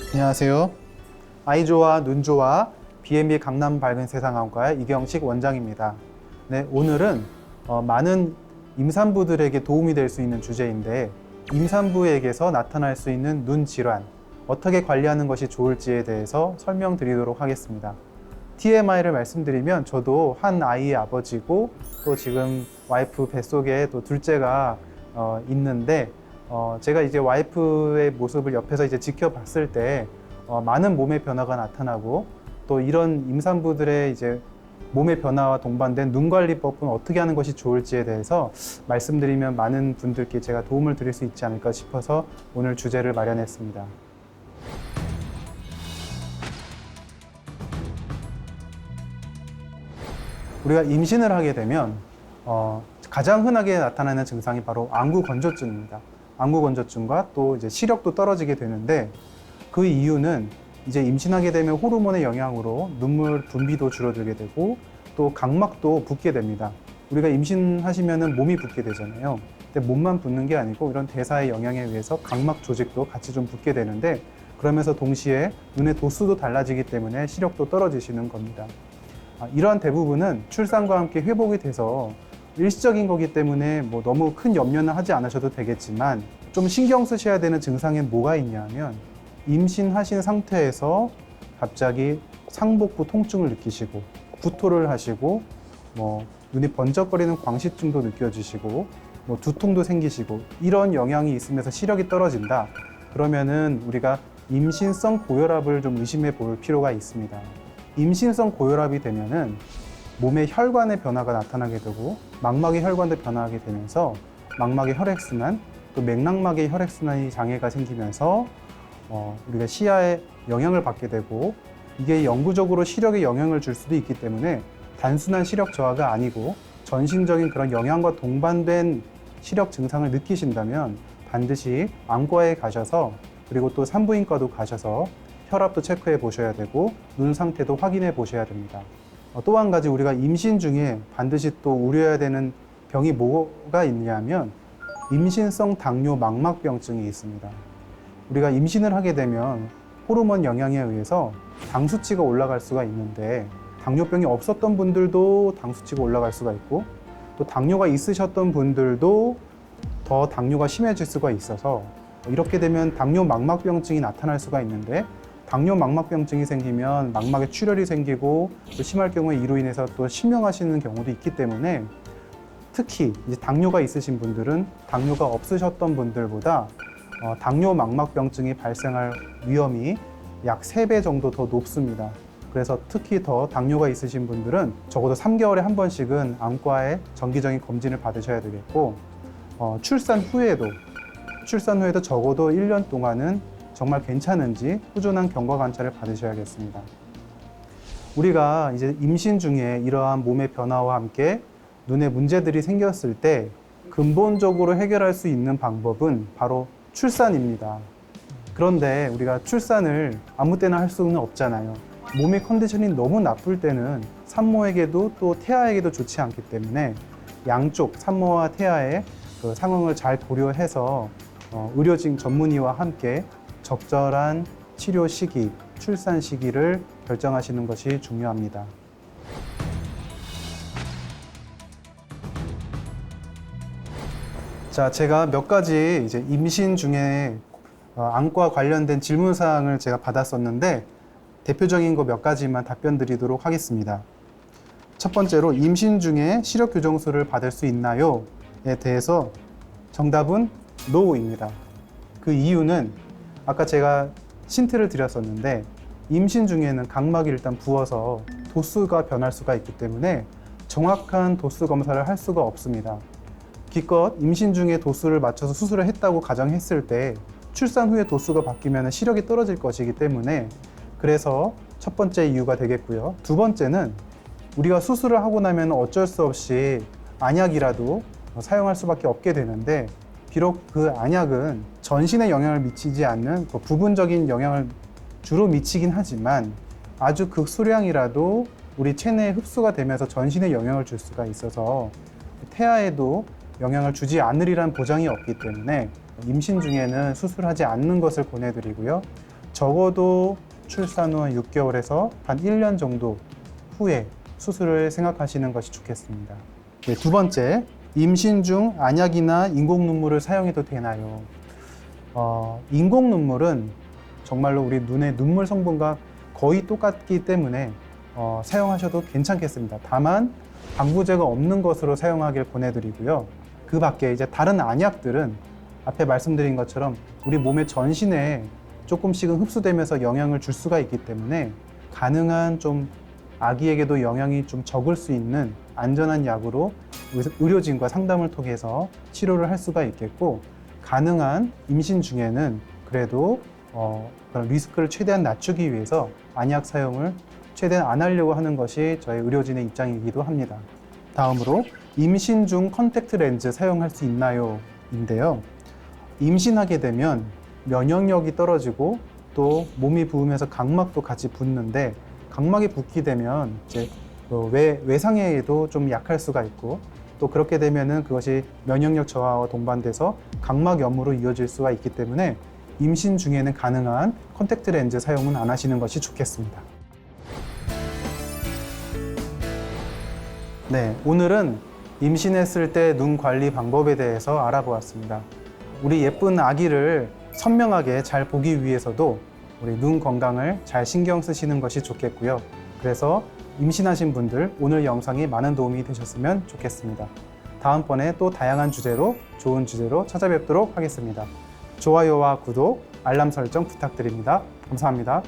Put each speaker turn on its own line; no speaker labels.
안녕하세요. 아이조와 눈조와 B&B 강남 밝은 세상학과의 이경식 원장입니다. 네, 오늘은 많은 임산부들에게 도움이 될 수 있는 주제인데, 임산부에게서 나타날 수 있는 눈 질환, 어떻게 관리하는 것이 좋을지에 대해서 설명드리도록 하겠습니다. TMI를 말씀드리면, 저도 한 아이의 아버지고 또 지금 와이프 뱃속에 또 둘째가 있는데, 제가 이제 와이프의 모습을 옆에서 이제 지켜봤을 때 많은 몸의 변화가 나타나고, 또 이런 임산부들의 이제 몸의 변화와 동반된 눈 관리법은 어떻게 하는 것이 좋을지에 대해서 말씀드리면 많은 분들께 제가 도움을 드릴 수 있지 않을까 싶어서 오늘 주제를 마련했습니다. 우리가 임신을 하게 되면 가장 흔하게 나타나는 증상이 바로 안구 건조증입니다. 안구 건조증과 또 이제 시력도 떨어지게 되는데, 그 이유는 이제 임신하게 되면 호르몬의 영향으로 눈물 분비도 줄어들게 되고 또 각막도 붓게 됩니다. 우리가 임신하시면은 몸이 붓게 되잖아요. 근데 몸만 붓는 게 아니고 이런 대사의 영향에 의해서 각막 조직도 같이 좀 붓게 되는데, 그러면서 동시에 눈의 도수도 달라지기 때문에 시력도 떨어지시는 겁니다. 이러한 대부분은 출산과 함께 회복이 돼서 일시적인 거기 때문에 뭐 너무 큰 염려는 하지 않으셔도 되겠지만, 좀 신경 쓰셔야 되는 증상에 뭐가 있냐면, 임신하신 상태에서 갑자기 상복부 통증을 느끼시고 구토를 하시고 뭐 눈이 번쩍거리는 광시증도 느껴지시고 뭐 두통도 생기시고, 이런 영향이 있으면서 시력이 떨어진다, 그러면은 우리가 임신성 고혈압을 좀 의심해 볼 필요가 있습니다. 임신성 고혈압이 되면은 몸의 혈관의 변화가 나타나게 되고 망막의 혈관도 변화하게 되면서 망막의 혈액순환, 또 맥락막의 혈액순환이 장애가 생기면서 우리가 시야에 영향을 받게 되고, 이게 영구적으로 시력에 영향을 줄 수도 있기 때문에 단순한 시력 저하가 아니고 전신적인 그런 영향과 동반된 시력 증상을 느끼신다면 반드시 안과에 가셔서, 그리고 또 산부인과도 가셔서 혈압도 체크해 보셔야 되고 눈 상태도 확인해 보셔야 됩니다. 또 한 가지 우리가 임신 중에 반드시 또 우려해야 되는 병이 뭐가 있냐면, 임신성 당뇨 망막병증이 있습니다. 우리가 임신을 하게 되면 호르몬 영향에 의해서 당 수치가 올라갈 수가 있는데, 당뇨병이 없었던 분들도 당 수치가 올라갈 수가 있고, 또 당뇨가 있으셨던 분들도 더 당뇨가 심해질 수가 있어서, 이렇게 되면 당뇨 망막병증이 나타날 수가 있는데, 당뇨 망막병증이 생기면 망막에 출혈이 생기고 또 심할 경우에 이로 인해서 또 실명하시는 경우도 있기 때문에, 특히 이제 당뇨가 있으신 분들은 당뇨가 없으셨던 분들보다 당뇨 망막병증이 발생할 위험이 약 3배 정도 더 높습니다. 그래서 특히 더 당뇨가 있으신 분들은 적어도 3개월에 한 번씩은 안과에 정기적인 검진을 받으셔야 되겠고, 출산 후에도 적어도 1년 동안은 정말 괜찮은지 꾸준한 경과 관찰을 받으셔야겠습니다. 우리가 이제 임신 중에 이러한 몸의 변화와 함께 눈에 문제들이 생겼을 때 근본적으로 해결할 수 있는 방법은 바로 출산입니다. 그런데 우리가 출산을 아무 때나 할 수는 없잖아요. 몸의 컨디션이 너무 나쁠 때는 산모에게도 또 태아에게도 좋지 않기 때문에 양쪽 산모와 태아의 그 상황을 잘 고려해서 의료진 전문의와 함께 적절한 치료 시기, 출산 시기를 결정하시는 것이 중요합니다. 자, 제가 몇 가지 이제 임신 중에 안과 관련된 질문 사항을 제가 받았었는데, 대표적인 거 몇 가지만 답변 드리도록 하겠습니다. 첫 번째로, 임신 중에 시력 교정술을 받을 수 있나요?에 대해서 정답은 NO입니다. 그 이유는 아까 제가 힌트를 드렸었는데, 임신 중에는 각막이 일단 부어서 도수가 변할 수가 있기 때문에 정확한 도수 검사를 할 수가 없습니다. 기껏 임신 중에 도수를 맞춰서 수술을 했다고 가정했을 때 출산 후에 도수가 바뀌면 시력이 떨어질 것이기 때문에, 그래서 첫 번째 이유가 되겠고요. 두 번째는 우리가 수술을 하고 나면 어쩔 수 없이 안약이라도 사용할 수밖에 없게 되는데, 비록 그 안약은 전신에 영향을 미치지 않는 부분적인 영향을 주로 미치긴 하지만, 아주 극소량이라도 우리 체내에 흡수가 되면서 전신에 영향을 줄 수가 있어서 태아에도 영향을 주지 않으리란 보장이 없기 때문에 임신 중에는 수술하지 않는 것을 권해드리고요. 적어도 출산 후 6개월에서 한 1년 정도 후에 수술을 생각하시는 것이 좋겠습니다. 네, 두 번째, 임신 중 안약이나 인공 눈물을 사용해도 되나요? 인공 눈물은 정말로 우리 눈의 눈물 성분과 거의 똑같기 때문에 사용하셔도 괜찮겠습니다. 다만 방부제가 없는 것으로 사용하길 권해드리고요. 그 밖에 이제 다른 안약들은 앞에 말씀드린 것처럼 우리 몸의 전신에 조금씩은 흡수되면서 영향을 줄 수가 있기 때문에 가능한 좀 아기에게도 영향이 좀 적을 수 있는 안전한 약으로 의료진과 상담을 통해서 치료를 할 수가 있겠고, 가능한 임신 중에는 그래도 그런 리스크를 최대한 낮추기 위해서 안약 사용을 최대한 안 하려고 하는 것이 저희 의료진의 입장이기도 합니다. 다음으로 임신 중 컨택트 렌즈 사용할 수 있나요? 인데요. 임신하게 되면 면역력이 떨어지고 또 몸이 부으면서 각막도 같이 붓는데, 각막이 붓게 되면 이제 외상에도 좀 약할 수가 있고, 또 그렇게 되면은 그것이 면역력 저하와 동반돼서 각막염으로 이어질 수가 있기 때문에 임신 중에는 가능한 컨택트 렌즈 사용은 안 하시는 것이 좋겠습니다. 네, 오늘은 임신했을 때 눈 관리 방법에 대해서 알아보았습니다. 우리 예쁜 아기를 선명하게 잘 보기 위해서도 우리 눈 건강을 잘 신경 쓰시는 것이 좋겠고요. 그래서 임신하신 분들 오늘 영상이 많은 도움이 되셨으면 좋겠습니다. 다음번에 또 다양한 주제로 좋은 주제로 찾아뵙도록 하겠습니다. 좋아요와 구독, 알람 설정 부탁드립니다. 감사합니다.